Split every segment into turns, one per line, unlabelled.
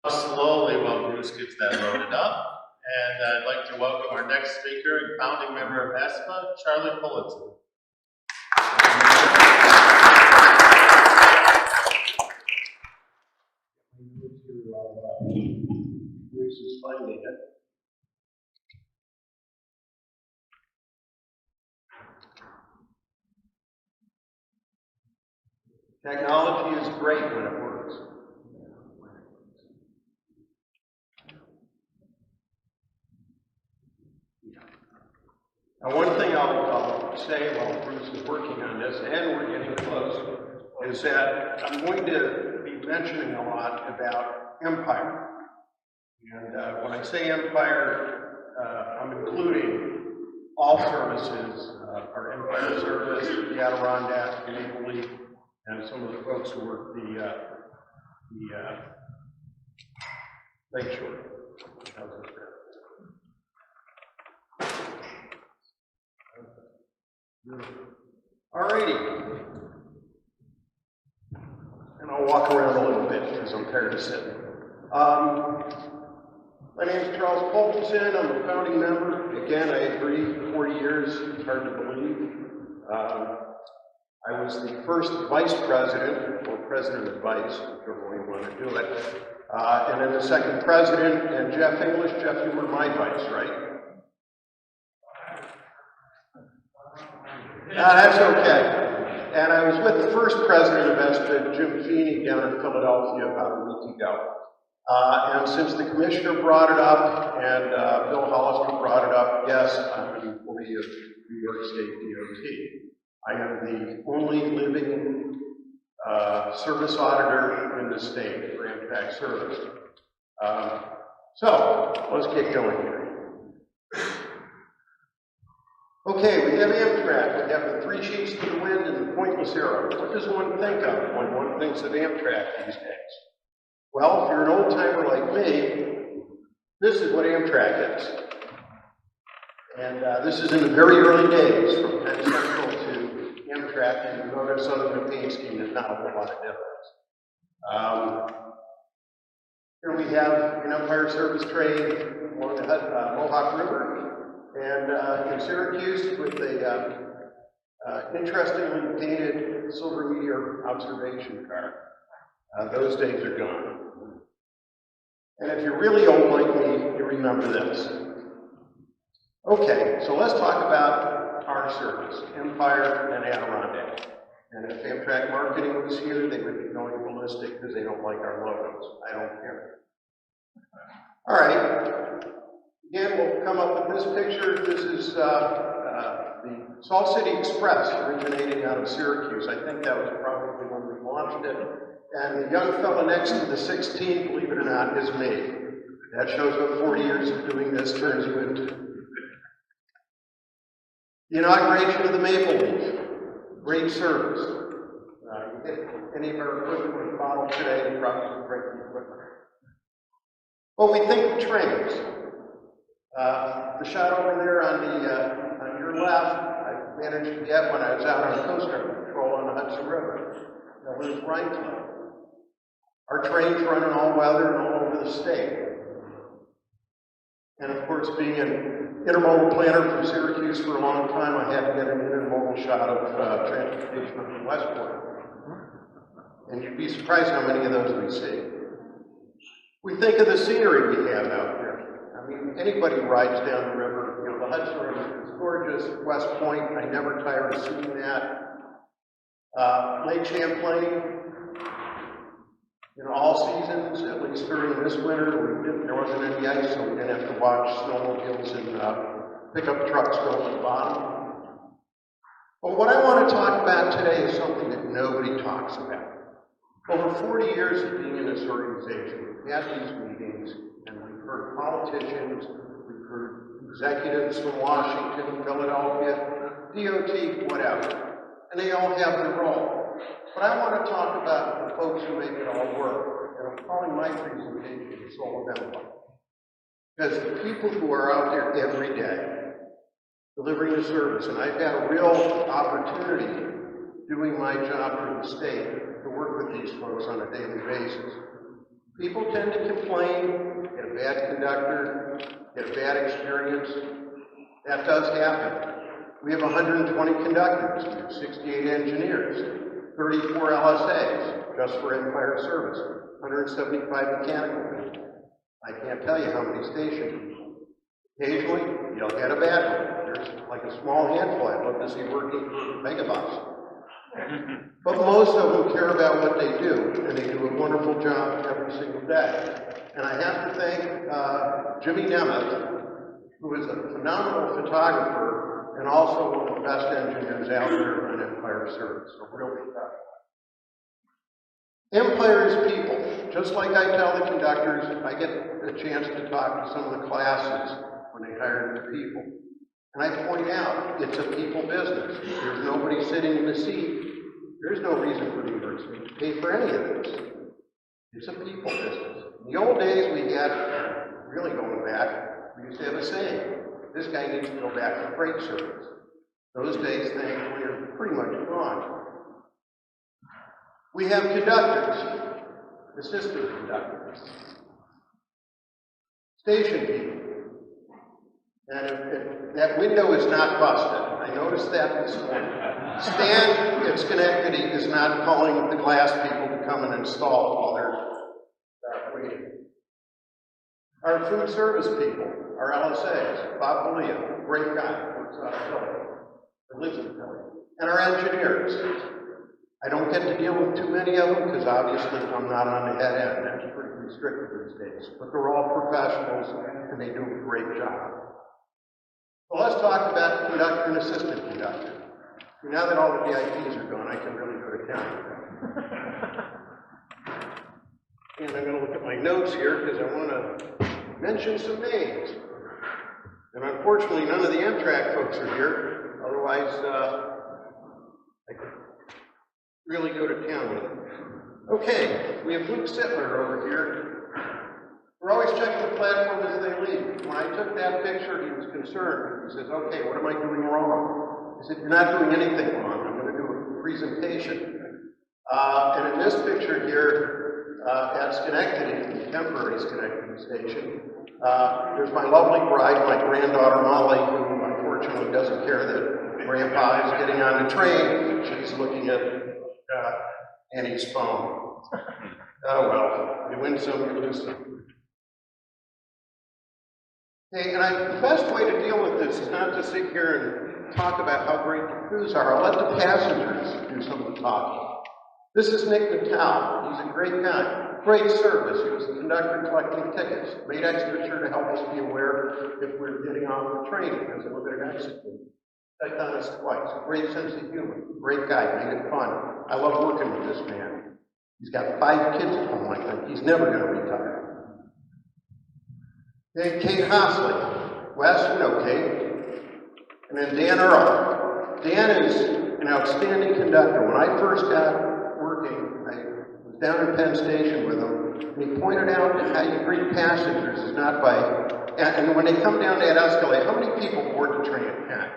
Slowly while Bruce gets that loaded up. And I'd like to welcome our next speaker and founding member of ESPA, Charles Poltenson. Bruce is finding it. Technology is great when it works. Now, one thing I'll say while Bruce is working on this, and we're getting close, is that I'm going to be mentioning a lot about Empire. And when I say Empire, I'm including all services, our Empire service, the Adirondack, the Maple Leaf, and some of the folks who work the Lakeshore. Alrighty. And I'll walk around a little bit because I'm tired of sitting. My name is Charles Poltenson. I'm a founding member. Again, I agree, 40 years, it's hard to believe. I was the first vice president, or president of vice, whichever way you want to do it. And then the second president, and Jeff English. Jeff, you were my vice, right? That's okay. And I was with the first president of ESPA, Jim Feeney, down in Philadelphia about a week ago. And since the commissioner brought it up and Bill Hollister brought it up, yes, I'm an employee of New York State DOT. I am the only living service auditor in the state for Amtrak service. So let's get going here. Okay, we have Amtrak. We have the three sheets to the wind and the pointless arrow. What does one think of when one thinks of Amtrak these days? Well, if you're an old timer like me, this is what Amtrak is. And this is in the very early days, from Penn Central to Amtrak, and you notice other than the paint scheme, there's not a whole lot of difference. Here we have an Empire service train along the Mohawk River, and in Syracuse with a interestingly painted silver meteor observation car. Those days are gone. And if you're really old like me, you remember this. Okay, so let's talk about our service, Empire and Adirondack. And if Amtrak marketing was here, they would be going ballistic because they don't like our logos. I don't care. All right. Again, we'll come up with this picture. This is the Salt City Express originating out of Syracuse. I think that was probably when we launched it. And the young fellow next to the 16, believe it or not, is me. That shows what 40 years of doing this turns you into. The inauguration of the Maple Leaf. Great service. You get any of our equipment with a bottle today, you probably break the equipment. Well, we think of trains. The shot over there on your left, I managed to get when I was out on Coast Guard patrol on the Hudson River. That was Rhinecliff. Our trains run in all weather and all over the state. And of course, being an intermodal planner for Syracuse for a long time, I had to get an intermodal shot of transportation up in Westport. And you'd be surprised how many of those we see. We think of the scenery we have out there. I mean, anybody rides down the river, the Hudson River is gorgeous. West Point, I never tire of seeing that. Lake Champlain, all seasons, at least during this winter, there wasn't any ice, so we didn't have to watch snowmobiles and pickup trucks go to the bottom. But what I want to talk about today is something that nobody talks about. Over 40 years of being in this organization, we've had these meetings, and we've heard politicians, we've heard executives from Washington, Philadelphia, DOT, whatever, and they all have their role. But I want to talk about the folks who make it all work, and I'm calling my presentation Soul of Empire. Because the people who are out there every day delivering the service, and I've had a real opportunity doing my job for the state to work with these folks on a daily basis. People tend to complain, get a bad conductor, get a bad experience. That does happen. We have 120 conductors, we have 68 engineers, 34 LSAs, just for Empire service, 175 mechanical people. I can't tell you how many station people. Occasionally, you'll get a bad one. There's like a small handful I'd love to see working megabus. But most of them care about what they do, and they do a wonderful job every single day. And I have to thank Jimmy Nemeth, who is a phenomenal photographer and also one of the best engineers out there on Empire service. So really tough. Empire is people. Just like I tell the conductors, I get a chance to talk to some of the classes when they hire new people. And I point out, it's a people business. There's nobody sitting in the seat. There's no reason for the university to pay for any of this. It's a people business. In the old days, we had, really going back, we used to have a saying, this guy needs to go back to freight service. Those days, thankfully, are pretty much gone. We have conductors, assistant conductors, station people. And if that window is not busted. I noticed that this morning. Stan at Schenectady is not calling the glass people to come and install it while they're waiting. Our food service people, our LSAs, Bob Belia, great guy, works out of Philly, or lives in Philly. And our engineers. I don't get to deal with too many of them because obviously I'm not on the head end. That's pretty restricted these days. But they're all professionals and they do a great job. Well, let's talk about conductor and assistant conductor. Now that all the VIPs are gone, I can really go to town. And I'm going to look at my notes here because I want to mention some names. And unfortunately, none of the Amtrak folks are here. Otherwise, I could really go to town with them. Okay, we have Luke Sittler over here. We're always checking the platform as they leave. When I took that picture, he was concerned. He says, okay, what am I doing wrong? I said, you're not doing anything wrong. I'm going to do a presentation. And in this picture here, at Schenectady, the temporary Schenectady station, there's my lovely bride, my granddaughter Molly, who unfortunately doesn't care that Grandpa is getting on the train. She's looking at Annie's phone. Oh well, you win some, you lose some. Okay, and the best way to deal with this is not to sit here and talk about how great the crews are. I'll let the passengers do some of the talking. This is Nick Natal. He's a great guy. Great service. He was the conductor collecting tickets. Made extra sure to help us be aware if we're getting off the train because of an accident. Checked on us twice. Great sense of humor. Great guy. Made it fun. I love working with this man. He's got 5 kids at home, I think. He's never going to retire. Okay, Kate Hosley. Wes, you know Kate. And then Dan Earl. Dan is an outstanding conductor. When I first got working, I was down in Penn Station with him, and he pointed out that how you greet passengers is not by, and when they come down that escalator, how many people board the train at Penn?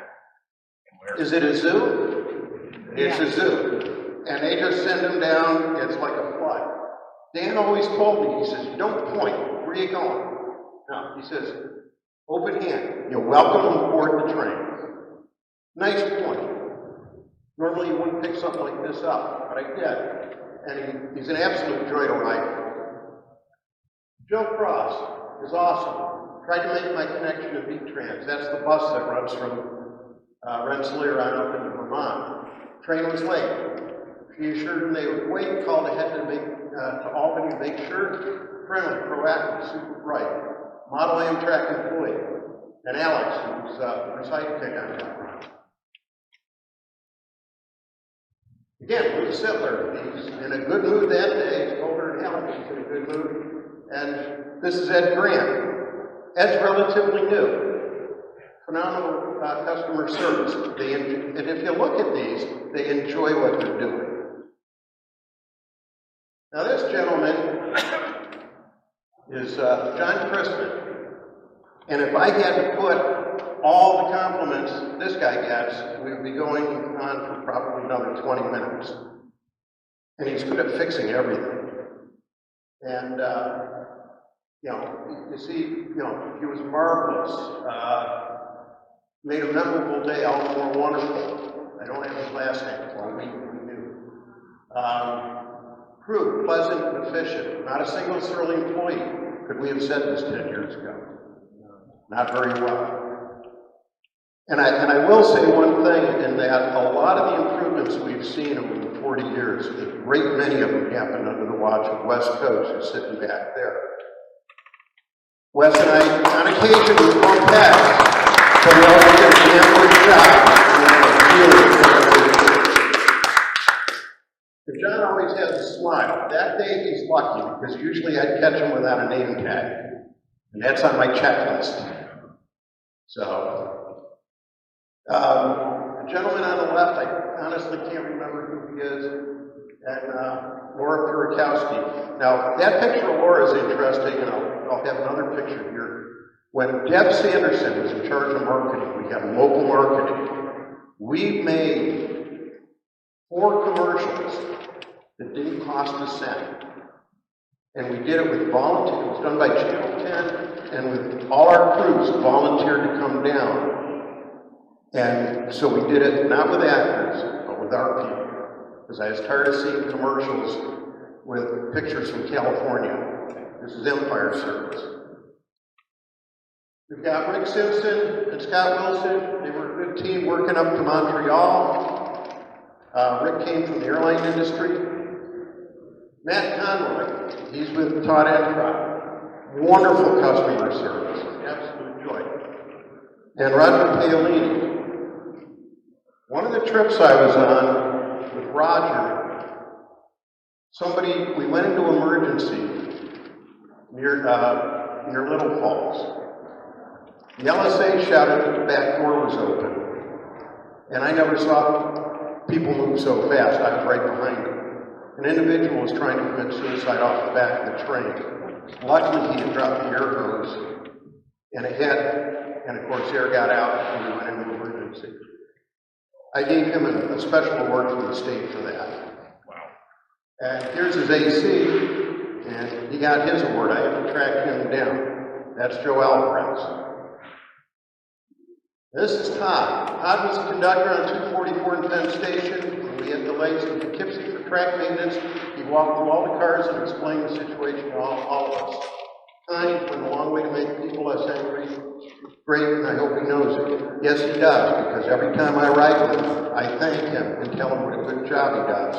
Is it a zoo? It's a zoo. And they just send them down, it's like a flood. Dan always told me, he says, you don't point, where are you going? No, he says, open hand, you're welcome to board the train. Nice point. Normally you wouldn't pick something like this up, but I did. And he's an absolute joy to ride with. Joe Cross is awesome. Tried to make my connection to V-Trans. That's the bus that runs from Rensselaer on up into Vermont. Train was late. She assured them they would wait, called ahead to Albany to make sure. Friendly, proactive, super bright. Model Amtrak employee. And Alex, who's her sidekick on that. Again, Luke Sittler, he's in a good mood that day. He's told her and Alex he's in a good mood. And this is Ed Grant. Ed's relatively new. Phenomenal customer service. And if you look at these, they enjoy what they're doing. Now this gentleman is John Christman. And if I had to put all the compliments this guy gets, we would be going on for probably another 20 minutes. And he's good at fixing everything. And, you see, he was marvelous. Made a memorable day all the more wonderful. I don't have his last name, well, we knew. Crude, pleasant, and efficient. Not a single surly employee. Could we have said this 10 years ago? Not very well. And I will say one thing, in that a lot of the improvements we've seen over the 40 years, a great many of them happened under the watch of Wes Coates, who's sitting back there. Wes and I, on occasion, would bump heads, but we always did a damn good job. And John always has a smile. That day he's lucky, because usually I'd catch him without a name tag. And that's on my checklist. So, the gentleman on the left, I honestly can't remember who he is, and Laura Purakowski. Now, that picture of Laura is interesting, and I'll have another picture here. When Deb Sanderson was in charge of marketing, we had local marketing. We made 4 commercials that didn't cost a cent. And we did it with volunteers. It was done by Channel 10, and with all our crews volunteered to come down. And so we did it not with actors, but with our people. Because I was tired of seeing commercials with pictures from California. This is Empire Service. We've got Rick Simpson and Scott Wilson. They were a good team working up to Montreal. Rick came from the airline industry. Matt Conroy, he's with Todd Amtrak. Wonderful customer service, absolute joy. And Roger Paolini. One of the trips I was on with Roger, we went into emergency near Little Falls. The LSA shouted that the back door was open. And I never saw people move so fast. I was right behind them. An individual was trying to commit suicide off the back of the train. Luckily, he had dropped the air hose, and it hit, and of course, air got out, and we went into emergency. I gave him a special award from the state for that. Wow. And here's his AC, and he got his award. I had to track him down. That's Joe Alvarez. This is Todd. Todd was a conductor on 244 in Penn Station. When we had delays in Poughkeepsie for track maintenance, he walked through all the cars and explained the situation to all of us. Kind, went a long way to make people less angry. Great, and I hope he knows it. Yes, he does, because every time I ride with him, I thank him and tell him what a good job he does.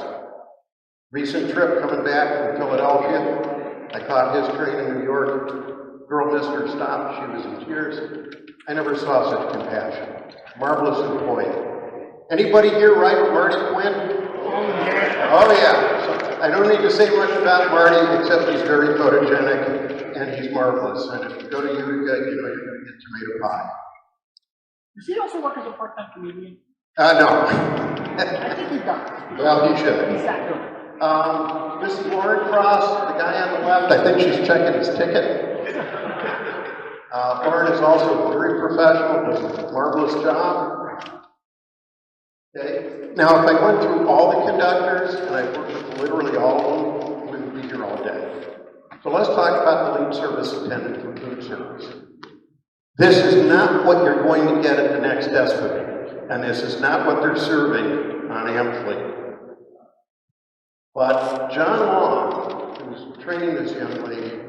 Recent trip coming back from Philadelphia, I caught his train in New York. Girl missed her stop. She was in tears. I never saw such compassion. Marvelous employee. Anybody here ride with Marty Quinn? Oh yeah. So I don't need to say much about Marty, except he's very photogenic and he's marvelous. And if you go to Utica, you're going to get tomato pie.
Does he also work as a part-time comedian?
No.
I think he does.
Well, he should.
He's that good.
Mrs. Lauren Cross, the guy on the left, I think she's checking his ticket. Lauren is also very professional, does a marvelous job. Okay. Now, if I went through all the conductors, and I worked with literally all of them, we would be here all day. So let's talk about the lead service attendant for food service. This is not what you're going to get at the next ESPA, and this is not what they're serving on Amfleet. But John Long, who's training this young lady,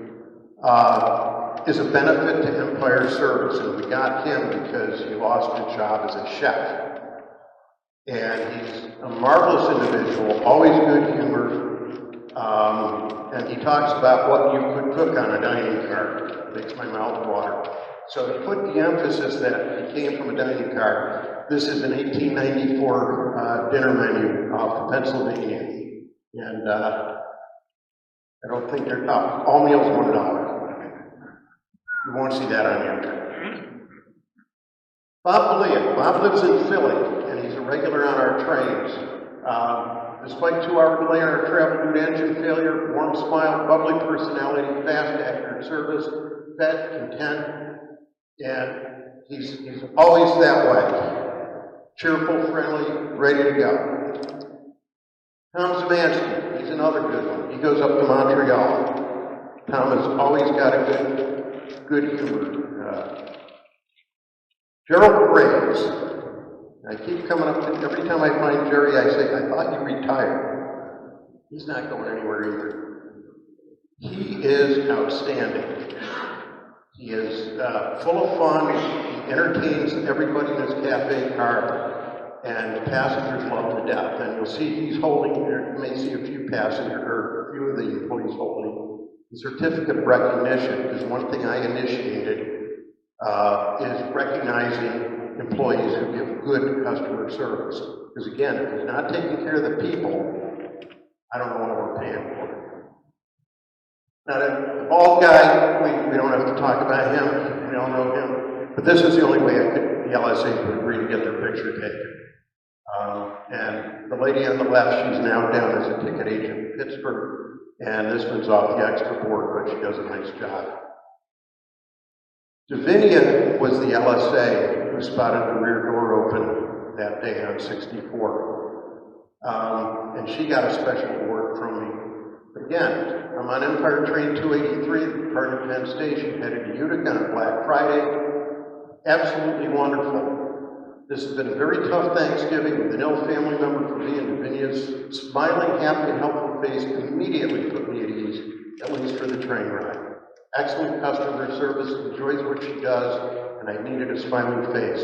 is a benefit to Empire Service, and we got him because he lost his job as a chef. And he's a marvelous individual, always good humor, and he talks about what you could cook on a dining car. It makes my mouth water. So he put the emphasis that he came from a dining car. This is an 1894 dinner menu off of Pennsylvania. And I don't think they're tough. All meals $1. You won't see that on Amtrak. Bob Belia. Bob lives in Philly, and he's a regular on our trains. Despite 2-hour delay on our travel due to engine failure, warm smile, bubbly personality, fast, accurate service, fed, content, and he's always that way. Cheerful, friendly, ready to go. Tom Zemansky, he's another good one. He goes up to Montreal. Tom has always got a good humor. Gerald Graves. I keep coming up to, every time I find Jerry, I say, I thought you retired. He's not going anywhere either. He is outstanding. He is full of fun. He entertains everybody in his cafe car. And the passengers love to death. And you'll see he's holding, you may see a few passengers, or a few of the employees holding the certificate of recognition, because one thing I initiated is recognizing employees who give good customer service. Because again, if he's not taking care of the people, I don't know what we're paying for. Now, the bald guy, we don't have to talk about him. We all know him. But this is the only way the LSA would agree to get their picture taken. And the lady on the left, she's now down as a ticket agent in Pittsburgh, and this one's off the extra board, but she does a nice job. Davinia was the LSA who spotted the rear door open that day on 64. And she got a special award from me. But again, I'm on Empire Train 283, departing Penn Station, headed to Utica on Black Friday. Absolutely wonderful. This has been a very tough Thanksgiving with an ill family member for me, and Davinia's smiling, happy, and helpful face immediately put me at ease, at least for the train ride. Excellent customer service, enjoys what she does, and I needed a smiling face.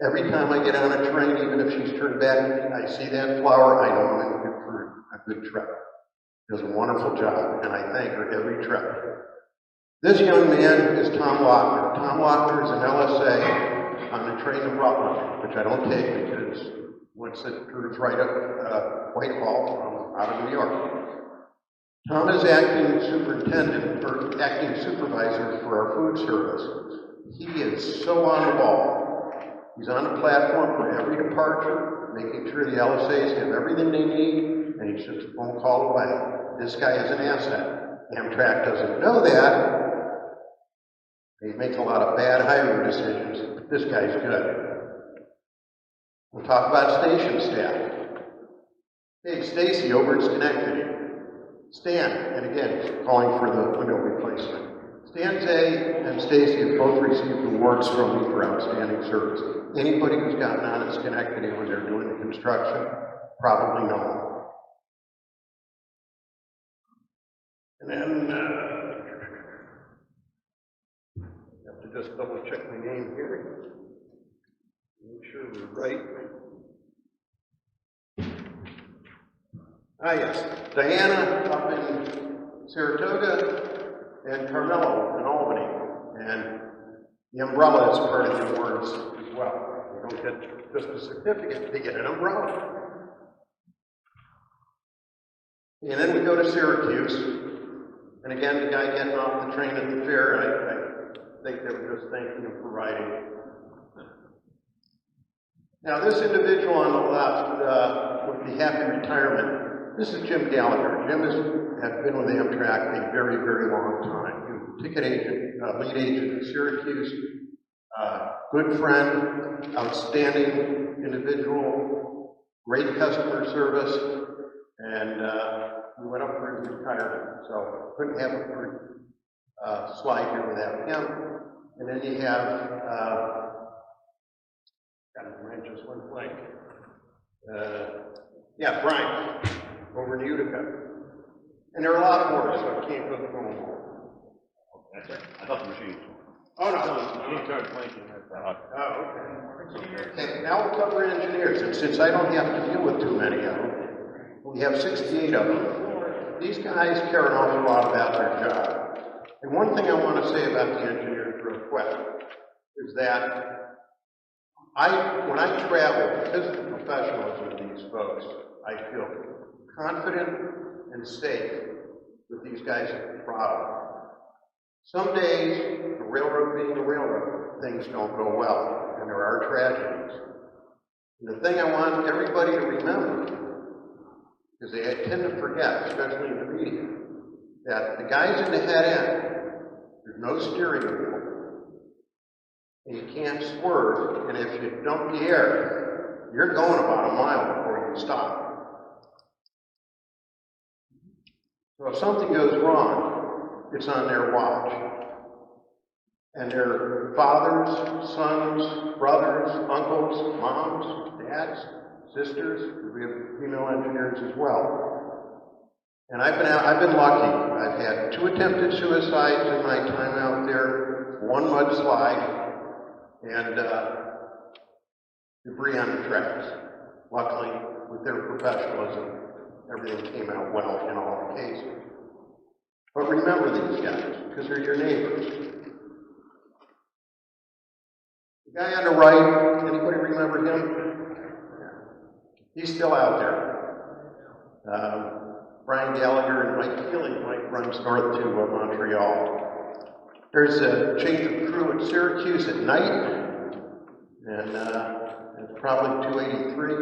Every time I get on a train, even if she's turned back, I see that flower, I know I'm in for a good trip. Does a wonderful job, and I thank her every trip. This young man is Tom Lochner. Tom Lochner is an LSA on the train to Rutland, which I don't take because once it turns right up Whitehall, I'm out of New York. Tom is acting superintendent, or acting supervisor for our food service. He is so on the ball. He's on the platform for every departure, making sure the LSAs have everything they need, and he's just a phone call away. This guy is an asset. Amtrak doesn't know that. They make a lot of bad hiring decisions. This guy's good. We'll talk about station staff. Hey, Stacy over at Schenectady. Stan, and again, he's calling for the window replacement. Stan Zay and Stacy have both received awards from me for outstanding service. Anybody who's gotten on at Schenectady when they're doing the construction probably know them. And then, just double check my name here. Make sure we're right. Ah, yes. Diana up in Saratoga and Carmelo in Albany. And the umbrella is part of the awards as well. You don't get just a certificate, you get an umbrella. And then we go to Syracuse. And again, the guy getting off the train at the fair, I think they were just thanking him for riding. Now, this individual on the left with the happy retirement, this is Jim Gallagher. Jim has been with Amtrak a very, very long time. He was a ticket agent, lead agent in Syracuse, good friend, outstanding individual, great customer service, and we went up for his retirement. So couldn't have a slide here without him. And then you have, got his mind just went blank. Yeah, Brian, over in Utica. And there are a lot more, so I can't go through them all.
I thought the machine.
Oh, no.
He started blinking.
Oh, okay. Okay, now we'll cover engineers. And since I don't have to deal with too many of them, we have 68 of them. These guys care an awful lot about their job. And one thing I want to say about the engineers real quick is that when I travel, because of the professionalism of these folks, I feel confident and safe with these guys at the throttle. Some days, the railroad being the railroad, things don't go well, and there are tragedies. And the thing I want everybody to remember is they tend to forget, especially in the media, that the guys in the head end, there's no steering wheel, and you can't swerve, and if you dump the air, you're going about a mile before you stop. So if something goes wrong, it's on their watch. And their fathers, sons, brothers, uncles, moms, dads, sisters, we have female engineers as well. And I've been lucky. I've had 2 attempted suicides in my time out there, 1 mudslide, and debris on the tracks. Luckily, with their professionalism, everything came out well in all the cases. But remember these guys, because they're your neighbors. The guy on the right, anybody remember him? He's still out there. Brian Gallagher and Mike Keeling runs north to Montreal. There's a change of crew at Syracuse at night, and it's probably 283.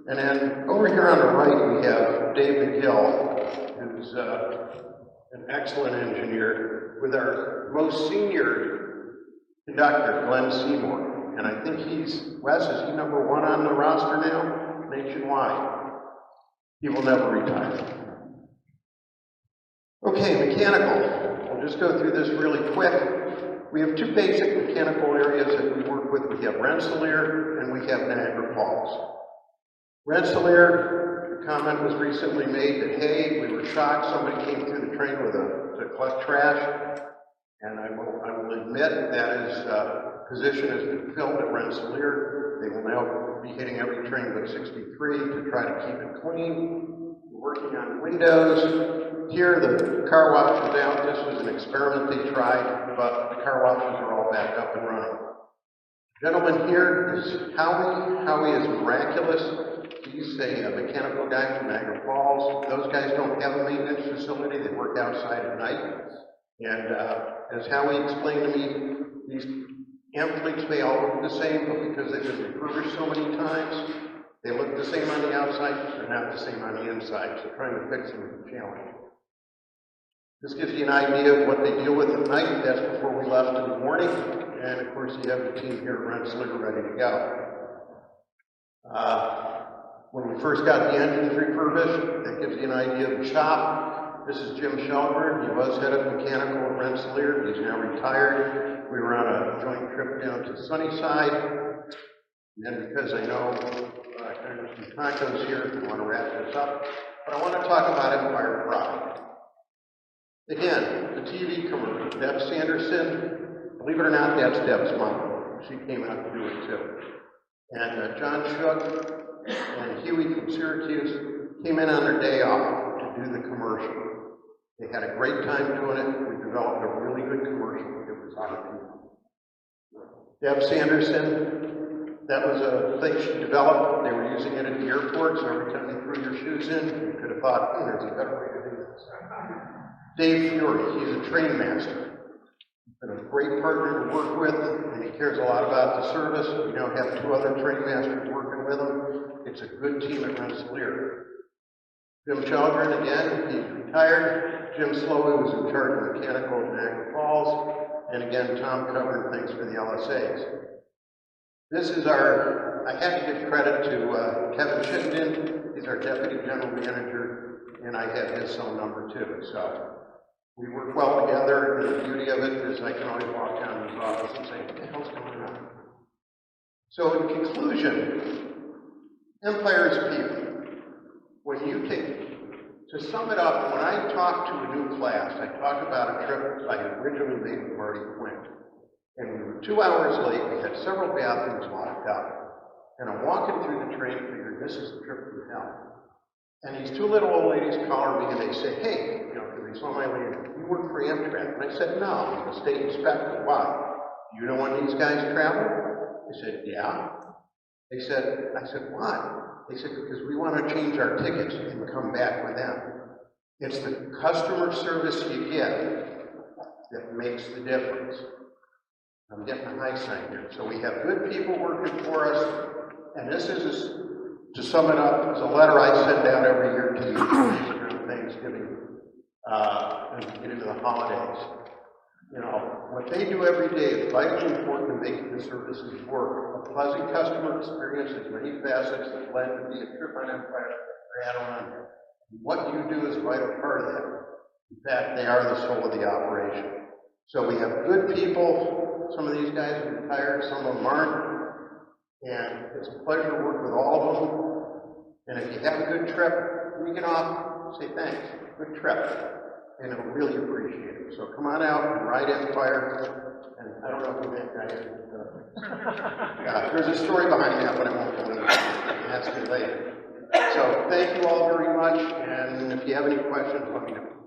And then over here on the right, we have Dave McGill, who's an excellent engineer, with our most senior conductor, Glenn Seymour. And I think Wes, is he number 1 on the roster now, nationwide? He will never retire. Okay, mechanical. I'll just go through this really quick. We have 2 basic mechanical areas that we work with. We have Rensselaer and we have Niagara Falls. Rensselaer, the comment was recently made that, hey, we were shocked somebody came through the train to collect trash. And I will admit that position has been filled at Rensselaer. They will now be hitting every train but 63 to try to keep it clean. We're working on windows. Here, the car wash is out. This was an experiment they tried, but the car washes are all back up and running. Gentleman here is Howie. Howie is miraculous. He's a mechanical guy from Niagara Falls. Those guys don't have a maintenance facility. They work outside at night. And as Howie explained to me, these amp fleets may all look the same, but because they've been refurbished so many times, they look the same on the outside, they're not the same on the inside, so trying to fix them is a challenge. This gives you an idea of what they deal with at night. That's before we left in the morning, and of course you have the team here at Rensselaer ready to go. When we first got the engines refurbished, that gives you an idea of the shop. This is Jim Shelburne. He was head of mechanical at Rensselaer. He's now retired. We were on a joint trip down to Sunnyside. And then because I know kind of some tacos here, I want to wrap this up. But I want to talk about Empire Pride. Again, the TV commercial. Deb Sanderson, believe it or not, that's Deb's mom. She came out to do it too. And John Shook and Huey from Syracuse came in on their day off to do the commercial. They had a great time doing it. We developed a really good commercial. It was out of people. Deb Sanderson, that was a thing she developed. They were using it at the airport, so every time they threw your shoes in, you could have thought, oh, there's a better way to do this. Dave Fury, he's a train master. Been a great partner to work with, and he cares a lot about the service. We now have 2 other train masters working with him. It's a good team at Rensselaer. Jim Shelburne, again, he's retired. Jim Slowey was in charge of mechanical at Niagara Falls. And again, Tom Covered, thanks for the LSAs. This is I had to give credit to Kevin Chittenden. He's our deputy general manager, and I have his cell number too. So we work well together, and the beauty of it is I can always walk down to his office and say, what the hell's going on? So in conclusion, Empire is people. When you to sum it up, when I talk to a new class, I talk about a trip I originally made with Marty Quinn. And we were 2 hours late, we had several bathrooms locked up. And I'm walking through the train figuring, this is the trip from hell. And these 2 little old ladies collar me and they say, hey, because they saw my lady, you work for Amtrak. And I said, no, I'm a state inspector. Why? Do you know when these guys travel? I said, yeah. I said, why? They said, because we want to change our tickets and come back with them. It's the customer service you get that makes the difference. I'm getting a high sign here. So we have good people working for us, and this is, to sum it up, is a letter I send out every year to you around Thanksgiving and we get into the holidays. What they do every day is vitally important to making the services work. A pleasant customer experience has many facets that led to be a trip on Empire or add on. What you do is a vital part of that. In fact, they are the soul of the operation. So we have good people. Some of these guys are retired, some of them aren't. And it's a pleasure to work with all of them. And if you have a good trip, when you get off, say thanks. Good trip. And it'll really appreciate it. So come on out and ride Empire. And I don't know who that guy is. Yeah, there's a story behind that, but I won't go into it. That's too late. So thank you all very much. And if you have any questions, let me know.